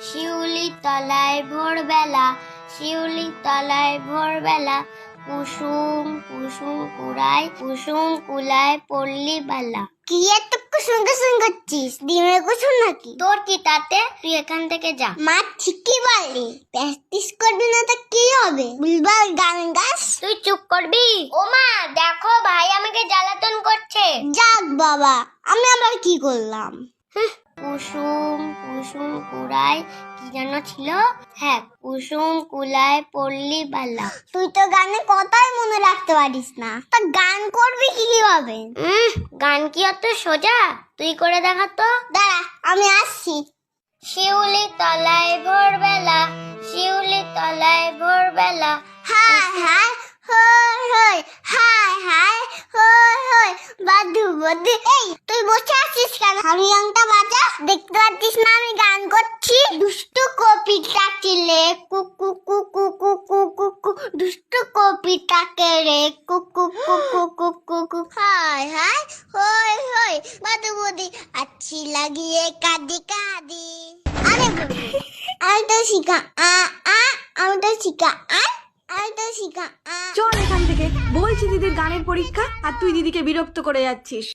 শিউলি তলায় ভোরবেলা, শিউলি তলায় ভোরবেলা, কুসুম কুসুম কুড়ায়, কুসুম কুলায় পল্লী বেলা। কি এত কুসুম কুসুম করছিস? ডিমের কুসুম নাকি? তোর কি তাতে? তুই এখান থেকে যা। মা ঠিকই বলে, প্র্যাকটিস করবি না তো কি হবে? বুলবুল গান গাস। তুই চুপ করবি? ও মা দেখো, ভাই আমাকে জ্বালাতন করছে। যাক বাবা, আমি আবার কি করলাম? কুসুম কুসুম কুড়ায়, কি যেন ছিল? হ্যাঁ, কুসুম কুলায় পল্লী বেলা। তুই তো গানে কথাই মনে রাখতে পারিস না, তা গান করবি কিভাবে? গান কি অত সোজা? তুই করে দেখা তো। দাঁড়া, আমি আসছি। শিউলি তলায় ভোরবেলা, শিউলি তলায় ভোরবেলা, হায় হায় হই হই, হায় হায় হই হই, বাদু বাদু। এই তুই বসে আছিস কেন? হারমোনিয়ামটা বাজা। দেখতে পাচ্ছিস না আমি গান করছি? দুষ্টু কপিটাকে রে কুকু কুকু কুকু কুকু, দুষ্টু কপিটাকে রে কুকু কুকু কুকু কুকু, হায় হায় হই হই, বাদু বাদু, আচ্ছি লাগিয়ে কাঁদি কাঁদি। আরে আমি তো শিখা আমি তো শিখা আমি তো শিখা। চল এখান থেকে, বলছি দিদির গানের পরীক্ষা আর তুই দিদিকে বিরক্ত করে যাচ্ছিস।